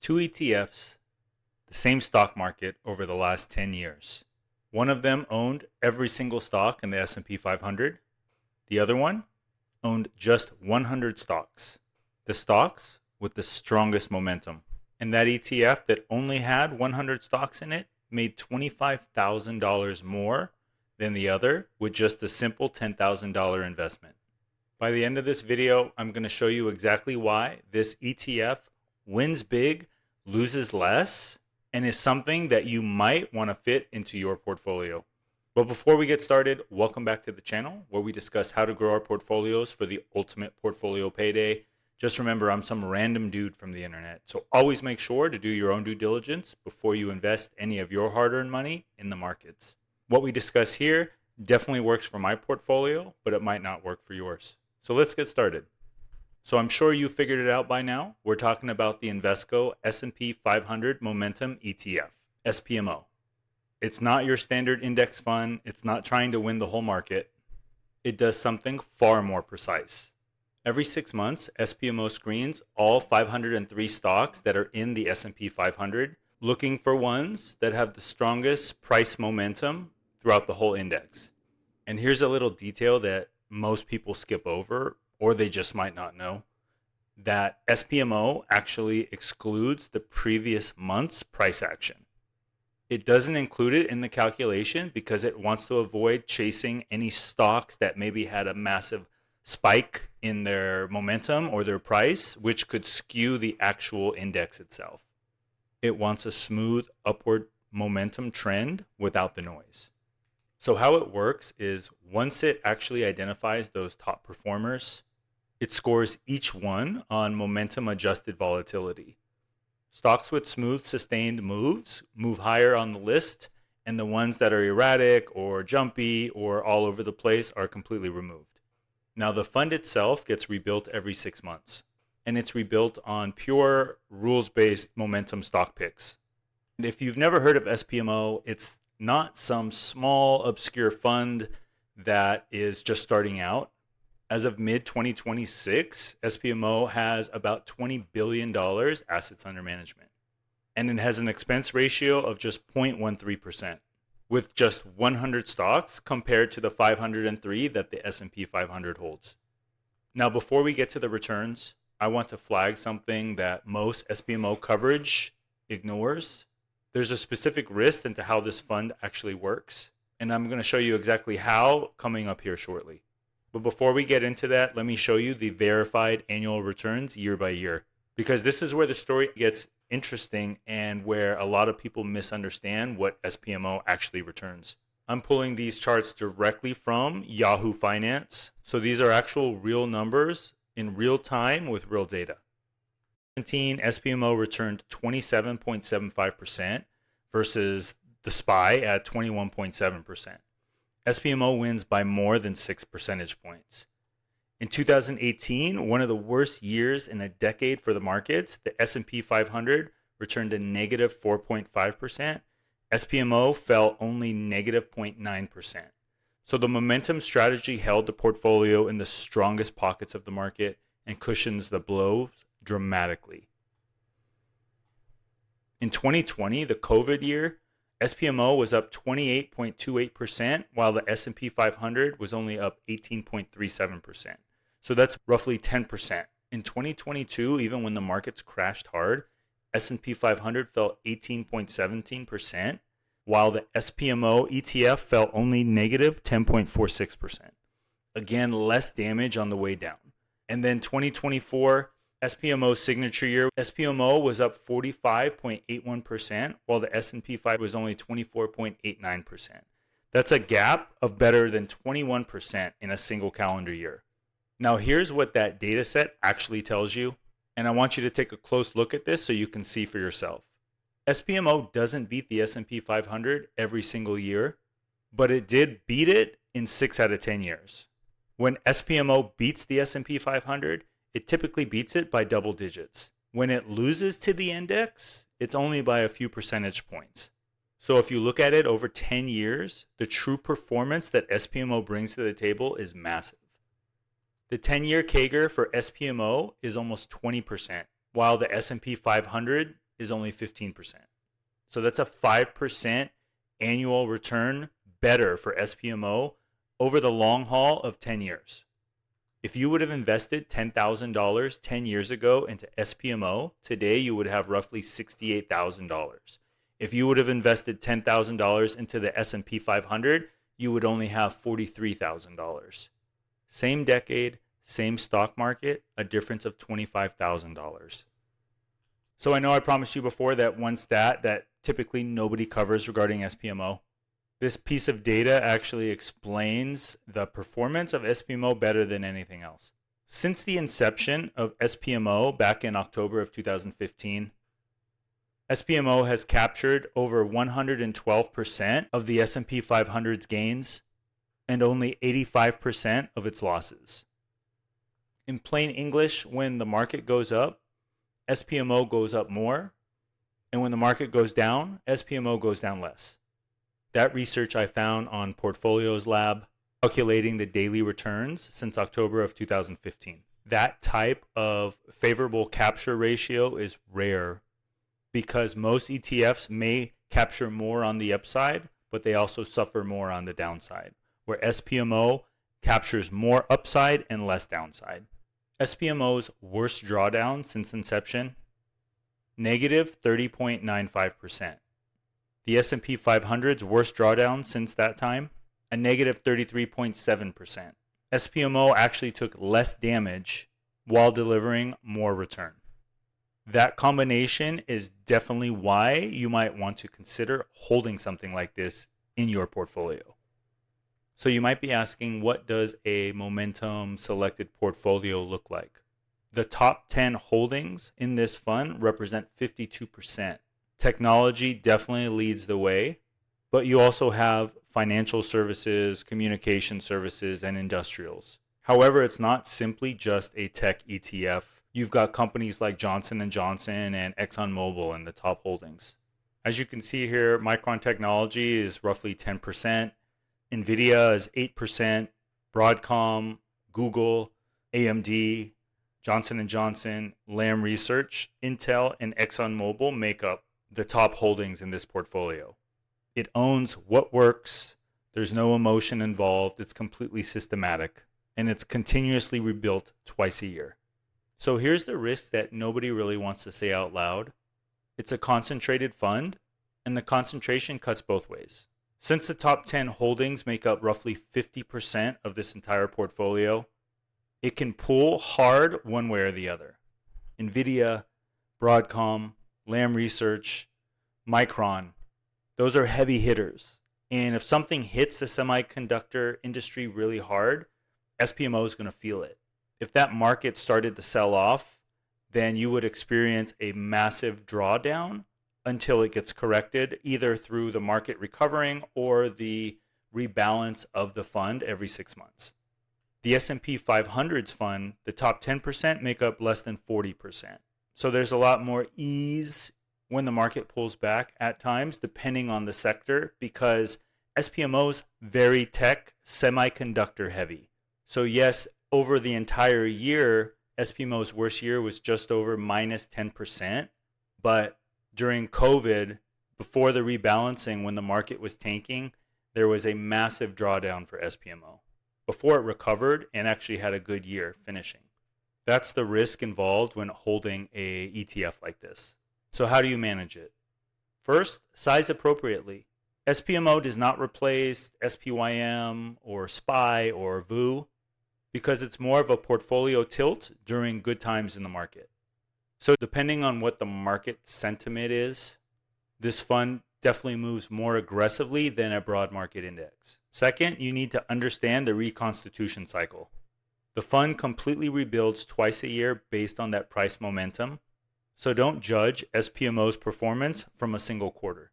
two ETFs, the same stock market over the last 10 years. One of them owned every single stock in the S&P 500. The other one owned just 100 stocks. The stocks with the strongest momentum. And that ETF that only had 100 stocks in it made $25,000 more than the other with just a simple $10,000 investment. By the end of this video, I'm going to show you exactly why this ETF wins big, loses less, and is something that you might want to fit into your portfolio. But before we get started, welcome back to the channel where we discuss how to grow our portfolios for the ultimate portfolio payday. Just remember, I'm some random dude from the internet, so always make sure to do your own due diligence before you invest any of your hard-earned money in the markets. What we discuss here definitely works for my portfolio, but it might not work for yours. So let's get started. So I'm sure you figured it out by now. We're talking about the Invesco S&P 500 Momentum ETF, SPMO. It's not your standard index fund. It's not trying to win the whole market. It does something far more precise. Every 6 months, SPMO screens all 503 stocks that are in the S&P 500, looking for ones that have the strongest price momentum throughout the whole index. And here's a little detail that most people skip over, or they just might not know, that SPMO actually excludes the previous month's price action. It doesn't include it in the calculation because it wants to avoid chasing any stocks that maybe had a massive spike in their momentum or their price, which could skew the actual index itself. It wants a smooth upward momentum trend without the noise. So how it works is once it actually identifies those top performers, it scores each one on momentum adjusted volatility. Stocks with smooth sustained moves move higher on the list, and the ones that are erratic or jumpy or all over the place are completely removed. Now the fund itself gets rebuilt every 6 months, and it's rebuilt on pure rules-based momentum stock picks. And if you've never heard of SPMO, it's not some small obscure fund that is just starting out. As of mid-2026, SPMO has about $20 billion assets under management. And it has an expense ratio of just 0.13%, with just 100 stocks compared to the 503 that the S&P 500 holds. Now, before we get to the returns, I want to flag something that most SPMO coverage ignores. There's a specific risk into how this fund actually works, and I'm going to show you exactly how coming up here shortly. But before we get into that, let me show you the verified annual returns year by year, because this is where the story gets interesting and where a lot of people misunderstand what SPMO actually returns. I'm pulling these charts directly from Yahoo Finance. So these are actual real numbers in real time with real data. 2017, SPMO returned 27.75% versus the SPY at 21.7%. SPMO wins by more than 6 percentage points. In 2018, one of the worst years in a decade for the markets, the S&P 500 returned a negative 4.5%. SPMO fell only negative 0.9%. So the momentum strategy held the portfolio in the strongest pockets of the market and cushions the blows dramatically. In 2020, the COVID year, SPMO was up 28.28%, while the S&P 500 was only up 18.37%. So that's roughly 10%. In 2022, even when the markets crashed hard, S&P 500 fell 18.17%, while the SPMO ETF fell only negative 10.46%. Again, less damage on the way down. And then 2024, SPMO's signature year, SPMO was up 45.81%, while the S&P 500 was only 24.89%. That's a gap of better than 21% in a single calendar year. Now here's what that data set actually tells you, and I want you to take a close look at this so you can see for yourself. SPMO doesn't beat the S&P 500 every single year, but it did beat it in 6 out of 10 years. When SPMO beats the S&P 500, it typically beats it by double digits. When it loses to the index, it's only by a few percentage points. So if you look at it over 10 years, the true performance that SPMO brings to the table is massive. The 10-year CAGR for SPMO is almost 20%, while the S&P 500 is only 15%. So that's a 5% annual return better for SPMO over the long haul of 10 years. If you would have invested $10,000 10 years ago into SPMO, today you would have roughly $68,000. If you would have invested $10,000 into the S&P 500, you would only have $43,000. Same decade, same stock market, a difference of $25,000. So I know I promised you before that one stat that typically nobody covers regarding SPMO. This piece of data actually explains the performance of SPMO better than anything else. Since the inception of SPMO back in October of 2015, SPMO has captured over 112% of the S&P 500's gains and only 85% of its losses. In plain English, when the market goes up, SPMO goes up more, and when the market goes down, SPMO goes down less. That research I found on Portfolios Lab, calculating the daily returns since October of 2015. That type of favorable capture ratio is rare because most ETFs may capture more on the upside, but they also suffer more on the downside, where SPMO captures more upside and less downside. SPMO's worst drawdown since inception, negative 30.95%. The S&P 500's worst drawdown since that time, a negative 33.7%. SPMO actually took less damage while delivering more return. That combination is definitely why you might want to consider holding something like this in your portfolio. So you might be asking, what does a momentum selected portfolio look like? The top 10 holdings in this fund represent 52%. Technology definitely leads the way, but you also have financial services, communication services, and industrials. However, it's not simply just a tech ETF. You've got companies like Johnson & Johnson and ExxonMobil in the top holdings. As you can see here, Micron Technology is roughly 10%. NVIDIA is 8%. Broadcom, Google, AMD, Johnson & Johnson, Lam Research, Intel, and ExxonMobil make up the top holdings in this portfolio. It owns what works. There's no emotion involved. It's completely systematic, and it's continuously rebuilt twice a year. So here's the risk that nobody really wants to say out loud. It's a concentrated fund, and the concentration cuts both ways. Since the top 10 holdings make up roughly 50% of this entire portfolio, it can pull hard one way or the other. NVIDIA, Broadcom, Lam Research, Micron, those are heavy hitters. And if something hits the semiconductor industry really hard, SPMO is going to feel it. If that market started to sell off, then you would experience a massive drawdown until it gets corrected, either through the market recovering or the rebalance of the fund every 6 months. The S&P 500's fund, the top 10% make up less than 40%. So there's a lot more ease when the market pulls back at times, depending on the sector, because SPMO's very tech, semiconductor heavy. So yes, over the entire year, SPMO's worst year was just over minus 10%. But during COVID, before the rebalancing, when the market was tanking, there was a massive drawdown for SPMO before it recovered and actually had a good year finishing. That's the risk involved when holding a ETF like this. So how do you manage it? First, size appropriately. SPMO does not replace SPYM or SPY or VOO because it's more of a portfolio tilt during good times in the market. So depending on what the market sentiment is, this fund definitely moves more aggressively than a broad market index. Second, you need to understand the reconstitution cycle. The fund completely rebuilds twice a year based on that price momentum. So don't judge SPMO's performance from a single quarter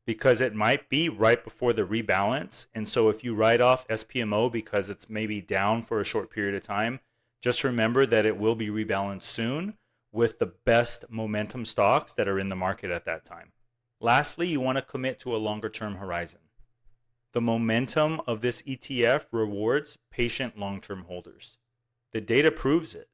because it might be right before the rebalance. And so if you write off SPMO because it's maybe down for a short period of time, just remember that it will be rebalanced soon with the best momentum stocks that are in the market at that time. Lastly, you want to commit to a longer term horizon. The momentum of this ETF rewards patient long-term holders. The data proves it.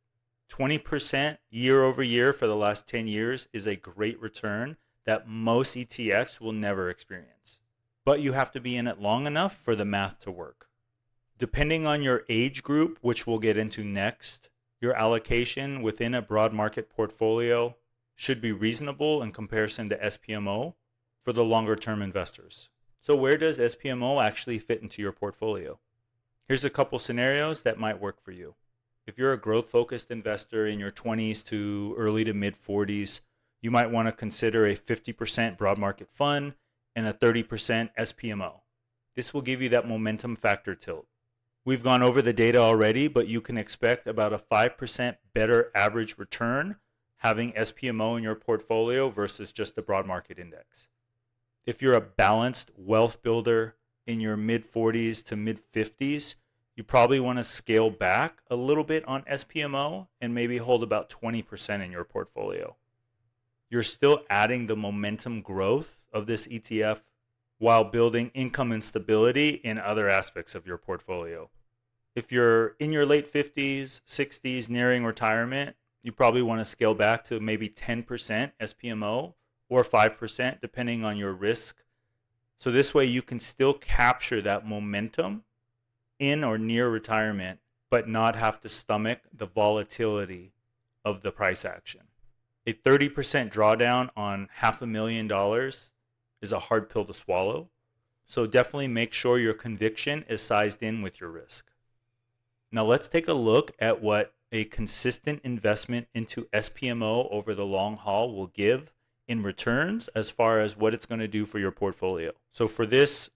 20% year over year for the last 10 years is a great return that most ETFs will never experience. But you have to be in it long enough for the math to work. Depending on your age group, which we'll get into next, your allocation within a broad market portfolio should be reasonable in comparison to SPMO for the longer term investors. So where does SPMO actually fit into your portfolio? Here's a couple scenarios that might work for you. If you're a growth-focused investor in your 20s to early to mid 40s, you might want to consider a 50% broad market fund and a 30% SPMO. This will give you that momentum factor tilt. We've gone over the data already, but you can expect about a 5% better average return having SPMO in your portfolio versus just the broad market index. If you're a balanced wealth builder in your mid 40s to mid 50s, you probably want to scale back a little bit on SPMO and maybe hold about 20% in your portfolio. You're still adding the momentum growth of this ETF while building income and stability in other aspects of your portfolio. If you're in your late 50s, 60s, nearing retirement, you probably want to scale back to maybe 10% SPMO or 5% depending on your risk. So this way you can still capture that momentum in or near retirement, but not have to stomach the volatility of the price action. A 30% drawdown on $500,000 is a hard pill to swallow. So definitely make sure your conviction is sized in with your risk. Now let's take a look at what a consistent investment into SPMO over the long haul will give in returns as far as what it's going to do for your portfolio. So for this,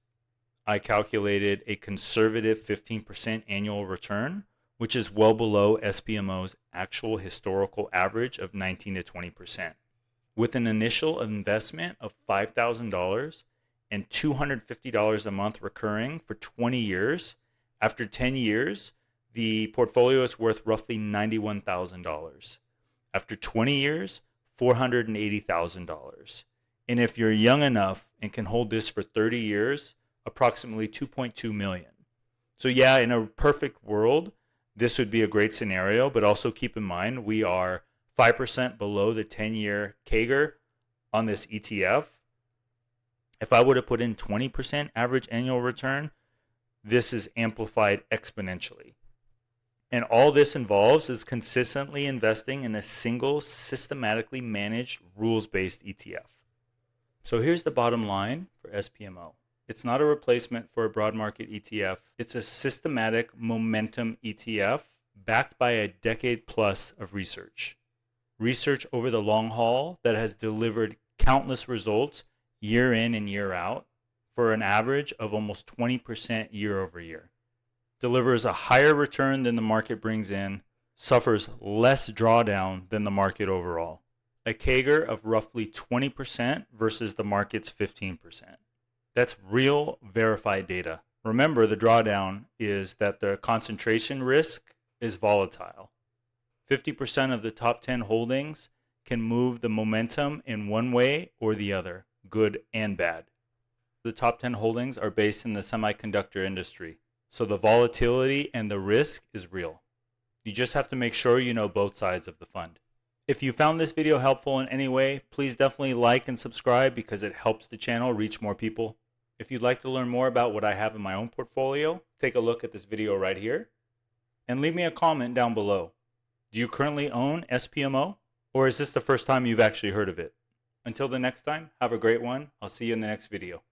I calculated a conservative 15% annual return, which is well below SPMO's actual historical average of 19 to 20%. With an initial investment of $5,000 and $250 a month recurring for 20 years, after 10 years, the portfolio is worth roughly $91,000. After 20 years, $480,000. And if you're young enough and can hold this for 30 years, approximately $2.2 million. So yeah, in a perfect world, this would be a great scenario, but also keep in mind we are 5% below the 10-year CAGR on this ETF. If I would have put in 20% average annual return, this is amplified exponentially. And all this involves is consistently investing in a single systematically managed rules-based ETF. So here's the bottom line for SPMO. It's not a replacement for a broad market ETF. It's a systematic momentum ETF backed by a decade plus of research. Research over the long haul that has delivered countless results year in and year out for an average of almost 20% year over year. Delivers a higher return than the market brings in, suffers less drawdown than the market overall. A CAGR of roughly 20% versus the market's 15%. That's real verified data. Remember, the drawdown is that the concentration risk is volatile. 50% of the top 10 holdings can move the momentum in one way or the other, good and bad. The top 10 holdings are based in the semiconductor industry, so the volatility and the risk is real. You just have to make sure you know both sides of the fund. If you found this video helpful in any way, please definitely like and subscribe because it helps the channel reach more people. If you'd like to learn more about what I have in my own portfolio, take a look at this video right here and leave me a comment down below. Do you currently own SPMO, or is this the first time you've actually heard of it? Until the next time, have a great one. I'll see you in the next video.